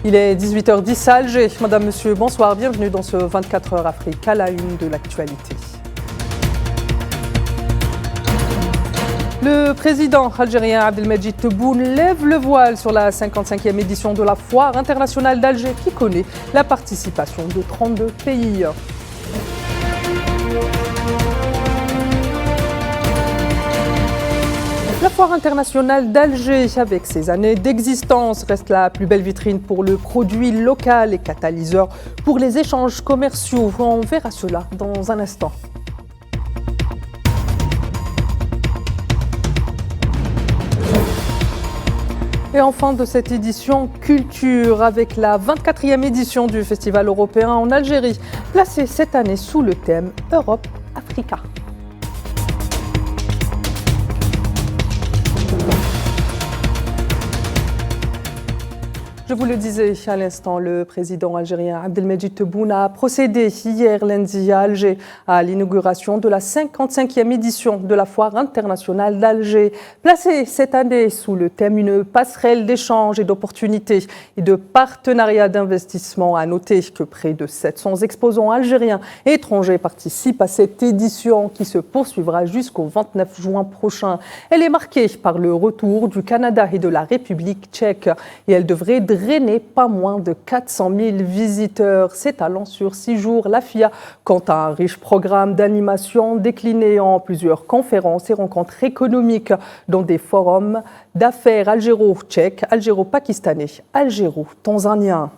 Il est 18h10 à Alger. Madame, Monsieur, bonsoir. Bienvenue dans ce 24h Afrique à la une de l'actualité. Le président algérien Abdelmadjid Tebboune lève le voile sur la 55e édition de la Foire internationale d'Alger qui connaît la participation de 32 pays. La Foire internationale d'Alger, avec ses années d'existence, reste la plus belle vitrine pour le produit local et catalyseur pour les échanges commerciaux. On verra cela dans un instant. Et en fin de cette édition culture, avec la 24e édition du Festival européen en Algérie, placée cette année sous le thème Europe-Africa. Je vous le disais à l'instant, le président algérien Abdelmadjid Tebboune a procédé hier lundi à Alger à l'inauguration de la 55e édition de la Foire internationale d'Alger, placée cette année sous le thème une passerelle d'échanges et d'opportunités et de partenariats d'investissement. À noter que près de 700 exposants algériens et étrangers participent à cette édition qui se poursuivra jusqu'au 29 juin prochain. Elle est marquée par le retour du Canada et de la République tchèque et elle devrait drainer pas moins de 400 000 visiteurs s'étalant sur 6 jours. La FIA compte un riche programme d'animation décliné en plusieurs conférences et rencontres économiques dans des forums d'affaires algéro-tchèques, algéro-pakistanais, algéro-tanzaniens.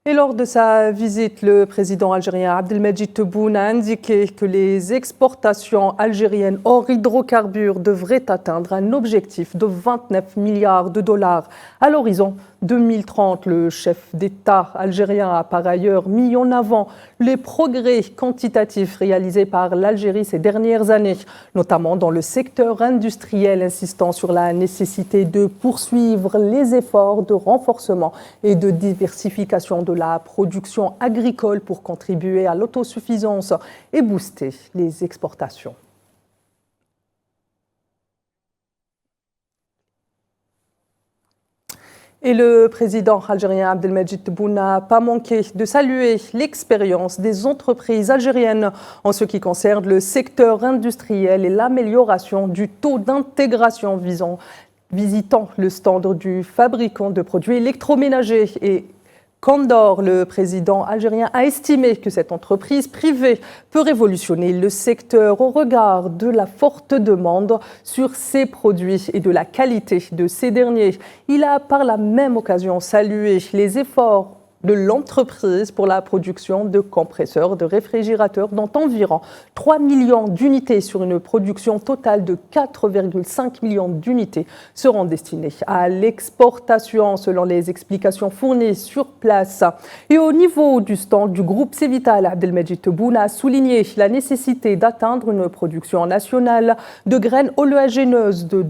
Et lors de sa visite, le président algérien Abdelmadjid Tebboune a indiqué que les exportations algériennes hors hydrocarbures devraient atteindre un objectif de 29 milliards de dollars à l'horizon 2030. Le chef d'État algérien a par ailleurs mis en avant les progrès quantitatifs réalisés par l'Algérie ces dernières années, notamment dans le secteur industriel, insistant sur la nécessité de poursuivre les efforts de renforcement et de diversification de la production agricole pour contribuer à l'autosuffisance et booster les exportations. Et le président algérien Abdelmadjid Tebboune n'a pas manqué de saluer l'expérience des entreprises algériennes en ce qui concerne le secteur industriel et l'amélioration du taux d'intégration visitant le stand du fabricant de produits électroménagers. Et Condor, le président algérien, a estimé que cette entreprise privée peut révolutionner le secteur au regard de la forte demande sur ces produits et de la qualité de ces derniers. Il a par la même occasion salué les efforts de l'entreprise pour la production de compresseurs, de réfrigérateurs, dont environ 3 millions d'unités sur une production totale de 4,5 millions d'unités seront destinées à l'exportation, selon les explications fournies sur place. Et au niveau du stand du groupe Cévital, Abdelmadjid Tebboune a souligné la nécessité d'atteindre une production nationale de graines oléagineuses de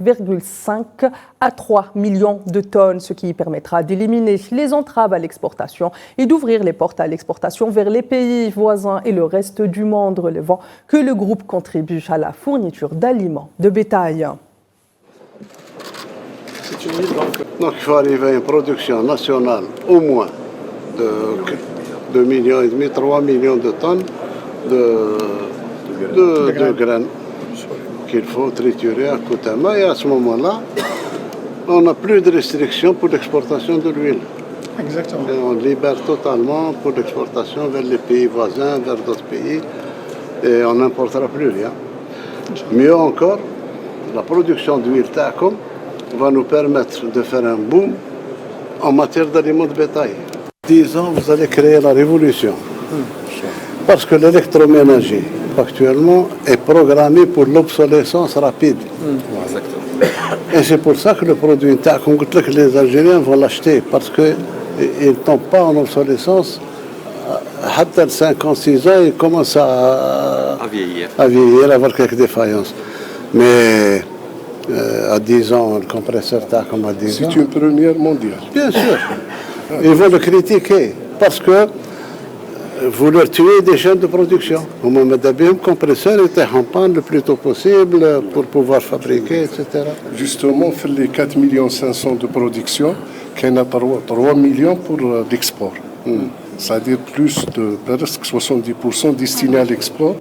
2,5 à 3 millions de tonnes, ce qui permettra d'éliminer les entraves à l'exportation et d'ouvrir les portes à l'exportation vers les pays voisins et le reste du monde, relevant que le groupe contribue à la fourniture d'aliments de bétail. Donc il faut arriver à une production nationale au moins de 2,5 millions, 3 millions de tonnes de graines qu'il faut triturer à Koutama, et à ce moment-là, on n'a plus de restrictions pour l'exportation de l'huile. Exactement. Et on libère totalement pour l'exportation vers les pays voisins, vers d'autres pays, et on n'importera plus rien. Mieux encore, la production d'huile Takum va nous permettre de faire un boom en matière d'aliments de bétail. 10 ans, vous allez créer la révolution. Parce que l'électroménager, actuellement, est programmé pour l'obsolescence rapide. Et c'est pour ça que le produit Takum, les Algériens vont l'acheter, parce qu'ils ne tombent pas en obsolescence. À 5 ans, 6 ans, ils commencent à vieillir, à avoir quelques défaillances. Mais à 10 ans, le compresseur Takum à 10 ans... C'est une première mondiale. Bien sûr. Ils vont le critiquer, parce que vouloir tuer des chaînes de production. Au moment d'abîme, compresseur était en panne le plus tôt possible pour pouvoir fabriquer, etc. Justement, on fait les 4 500 000 de production, qu'il y a 3 millions pour l'export. C'est-à-dire plus de presque 70% destinés à l'export.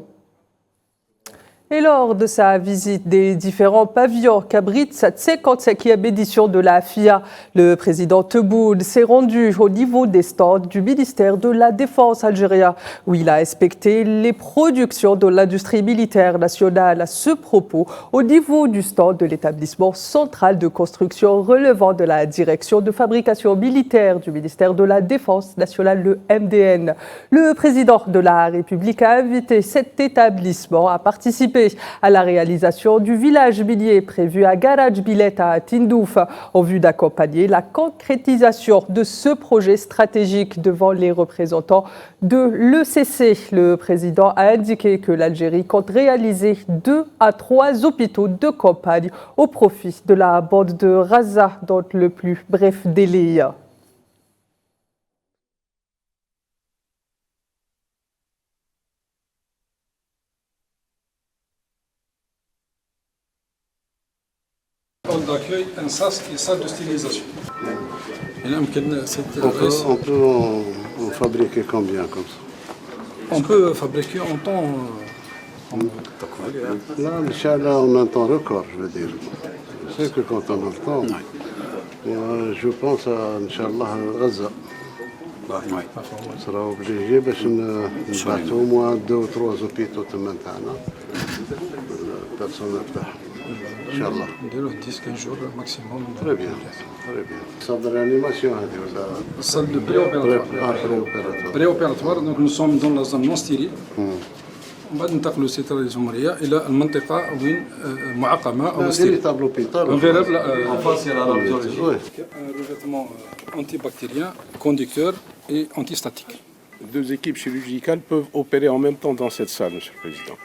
Et lors de sa visite des différents pavillons qu'abrite cette 55e édition de la FIA, le président Tebboune s'est rendu au niveau des stands du ministère de la Défense algérien, où il a inspecté les productions de l'industrie militaire nationale. À ce propos, au niveau du stand de l'établissement central de construction relevant de la direction de fabrication militaire du ministère de la Défense nationale, le MDN, le président de la République a invité cet établissement à participer à la réalisation du village minier prévu à Garage Bilet à Tindouf, en vue d'accompagner la concrétisation de ce projet stratégique devant les représentants de l'ECC. Le président a indiqué que l'Algérie compte réaliser 2 à 3 hôpitaux de campagne au profit de la bande de Raza dans le plus bref délai. d'accueil, un sas et salle de stylisation. On peut en fabriquer combien comme ça? On peut fabriquer en temps. Là, Inch'Allah, on a un temps record, je veux dire. Je sais que quand on a le temps, je pense à Inch'Allah Gaza. On sera obligé de battre au moins 2 ou 3 hôpitaux maintenant. Personnel. Inch'Allah. 10-15 jours maximum. Très bien, très bien. Salle de réanimation, salle de préopératoire. Préopératoire, donc nous sommes dans la zone non stérile. بعد ننتقلوا للستر الجمهوريه الى المنطقه وين معقمه او véritable hôpital. Un véritable revêtement antibactérien, conducteur et antistatique. 2 équipes chirurgicales peuvent opérer en même temps dans cette salle, Monsieur le Président.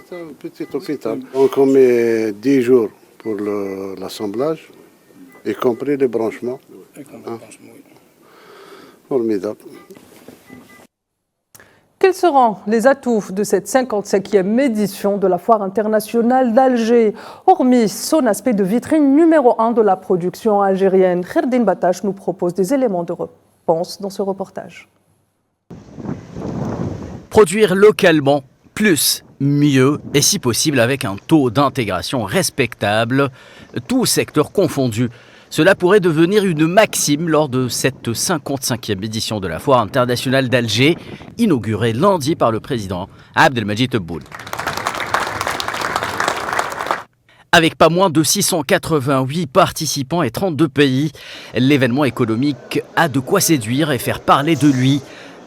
C'est un petit hôpital. Donc on met 10 jours pour l'assemblage, y compris les branchements. Formidable. Quels seront les atouts de cette 55e édition de la Foire internationale d'Alger, hormis son aspect de vitrine numéro 1 de la production algérienne? Kherdine Batache nous propose des éléments de réponse dans ce reportage. Produire localement, plus, mieux et si possible avec un taux d'intégration respectable, tout secteur confondu. Cela pourrait devenir une maxime lors de cette 55e édition de la Foire internationale d'Alger, inaugurée lundi par le président Abdelmadjid Tebboune. Avec pas moins de 688 participants et 32 pays, l'événement économique a de quoi séduire et faire parler de lui.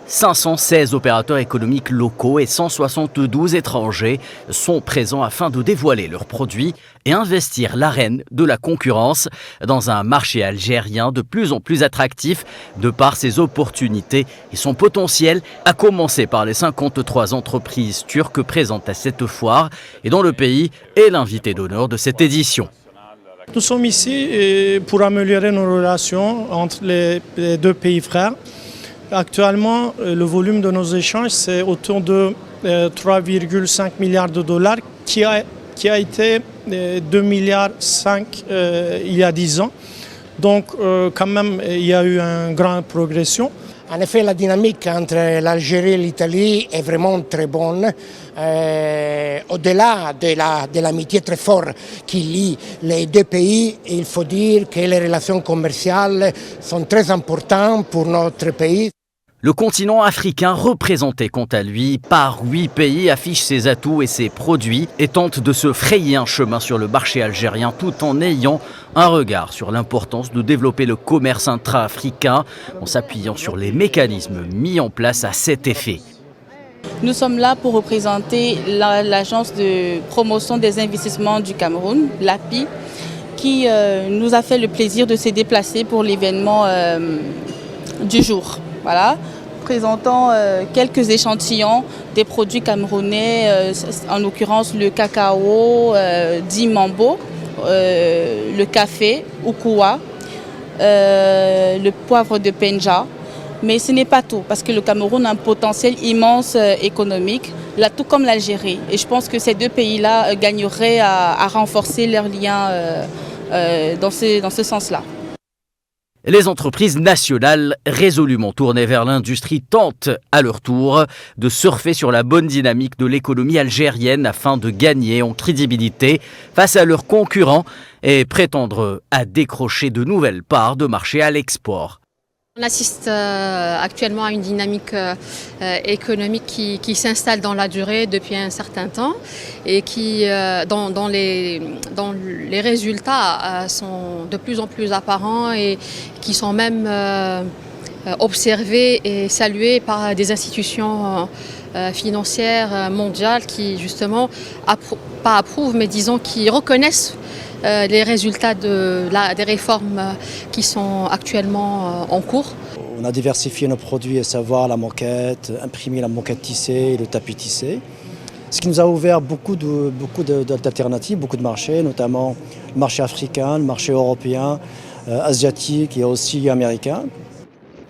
516 opérateurs économiques locaux et 172 étrangers sont présents afin de dévoiler leurs produits et investir l'arène de la concurrence dans un marché algérien de plus en plus attractif de par ses opportunités et son potentiel, à commencer par les 53 entreprises turques présentes à cette foire et dont le pays est l'invité d'honneur de cette édition. Nous sommes ici pour améliorer nos relations entre les 2 pays frères. Actuellement, le volume de nos échanges, c'est autour de 3,5 milliards de dollars qui a été 2,5 milliards il y a 10 ans. Donc, quand même, il y a eu une grande progression. En effet, la dynamique entre l'Algérie et l'Italie est vraiment très bonne. Au-delà de l'amitié très forte qui lie les 2 pays, il faut dire que les relations commerciales sont très importantes pour notre pays. Le continent africain, représenté quant à lui par 8 pays, affiche ses atouts et ses produits et tente de se frayer un chemin sur le marché algérien tout en ayant un regard sur l'importance de développer le commerce intra-africain en s'appuyant sur les mécanismes mis en place à cet effet. Nous sommes là pour représenter l'agence de promotion des investissements du Cameroun, l'API, qui nous a fait le plaisir de se déplacer pour l'événement du jour. Voilà, présentant quelques échantillons des produits camerounais, en l'occurrence le cacao dit Mambo, le café Oukoua, le poivre de Penja, Mais ce n'est pas tout, parce que le Cameroun a un potentiel immense économique, là, tout comme l'Algérie. Et je pense que ces deux pays-là gagneraient à renforcer leurs liens dans ce sens-là. Les entreprises nationales résolument tournées vers l'industrie tentent à leur tour de surfer sur la bonne dynamique de l'économie algérienne afin de gagner en crédibilité face à leurs concurrents et prétendre à décrocher de nouvelles parts de marché à l'export. On assiste actuellement à une dynamique économique qui s'installe dans la durée depuis un certain temps et qui, dont les résultats sont de plus en plus apparents et qui sont même observés et salués par des institutions financières mondiales qui justement, pas approuvent, mais disons qui reconnaissent les résultats des réformes qui sont actuellement en cours. On a diversifié nos produits, à savoir la moquette, imprimé la moquette tissée et le tapis tissé. Ce qui nous a ouvert beaucoup d'alternatives, beaucoup de marchés, notamment le marché africain, le marché européen, asiatique et aussi américain.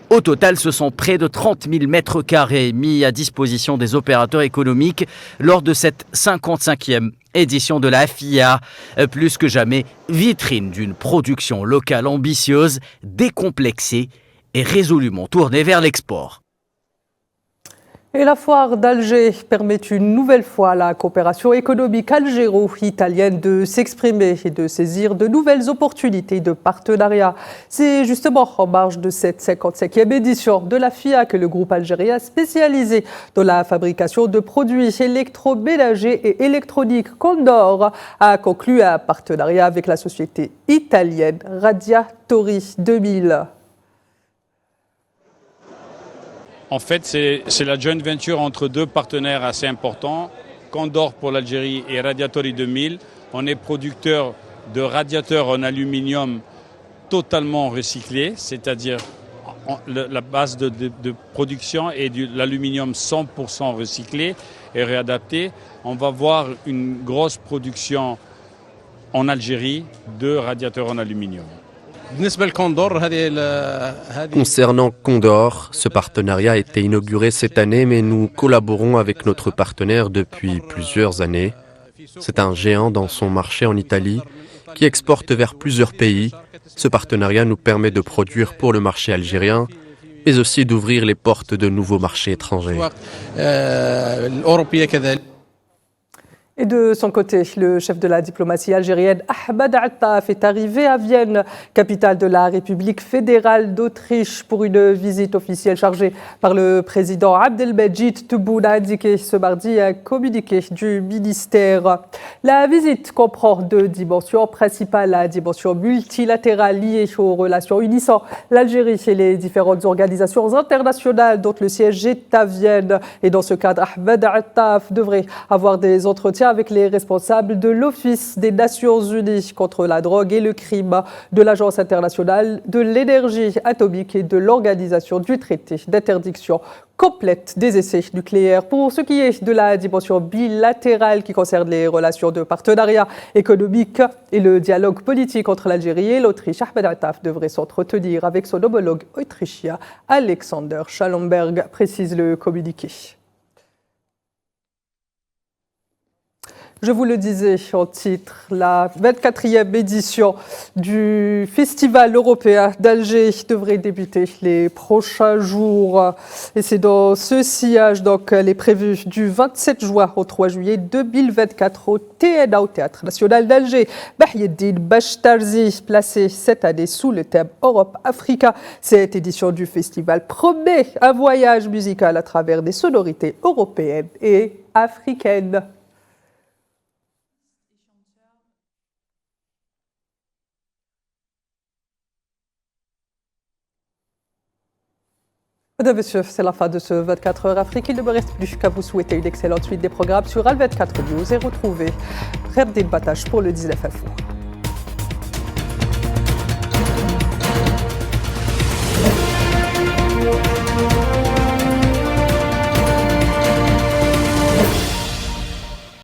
Au total, ce sont près de 30 000 mètres carrés mis à disposition des opérateurs économiques lors de cette 55e édition de la FIA. Plus que jamais, vitrine d'une production locale ambitieuse, décomplexée et résolument tournée vers l'export. Et la foire d'Alger permet une nouvelle fois à la coopération économique algéro-italienne de s'exprimer et de saisir de nouvelles opportunités de partenariat. C'est justement en marge de cette 55e édition de la FIA que le groupe algérien spécialisé dans la fabrication de produits électroménagers et électroniques Condor a conclu un partenariat avec la société italienne Radiatori 2000. En fait, c'est la joint venture entre deux partenaires assez importants, Condor pour l'Algérie et Radiatori 2000. On est producteur de radiateurs en aluminium totalement recyclés, c'est-à-dire la base de production est de l'aluminium 100% recyclé et réadapté. On va voir une grosse production en Algérie de radiateurs en aluminium. Concernant Condor, ce partenariat a été inauguré cette année, mais nous collaborons avec notre partenaire depuis plusieurs années. C'est un géant dans son marché en Italie qui exporte vers plusieurs pays. Ce partenariat nous permet de produire pour le marché algérien, mais aussi d'ouvrir les portes de nouveaux marchés étrangers. Et de son côté, le chef de la diplomatie algérienne, Ahmed Attaf, est arrivé à Vienne, capitale de la République fédérale d'Autriche, pour une visite officielle chargée par le président Abdelmejid Tebboune, a indiqué ce mardi un communiqué du ministère. La visite comprend deux dimensions principales, la dimension multilatérale liée aux relations unissant l'Algérie et les différentes organisations internationales dont le siège est à Vienne. Et dans ce cadre, Ahmed Attaf devrait avoir des entretiens avec les responsables de l'Office des Nations Unies contre la drogue et le crime, de l'Agence internationale de l'énergie atomique et de l'Organisation du traité d'interdiction complète des essais nucléaires. Pour ce qui est de la dimension bilatérale qui concerne les relations de partenariat économique et le dialogue politique entre l'Algérie et l'Autriche, Ahmed Attaf devrait s'entretenir avec son homologue autrichien Alexander Schallenberg, précise le communiqué. Je vous le disais en titre, la 24e édition du Festival européen d'Alger devrait débuter les prochains jours. Et c'est dans ce sillage qu'elle est prévue du 27 juin au 3 juillet 2024 au TNA, au Théâtre National d'Alger. Bahieddine Bachtarzi, placé cette année sous le thème Europe-Africa. Cette édition du festival promet un voyage musical à travers des sonorités européennes et africaines. Mesdames et messieurs, c'est la fin de ce 24 heures Afrique. Il ne me reste plus qu'à vous souhaiter une excellente suite des programmes sur Al 24 News et retrouver Redine Batache pour le 19 Info.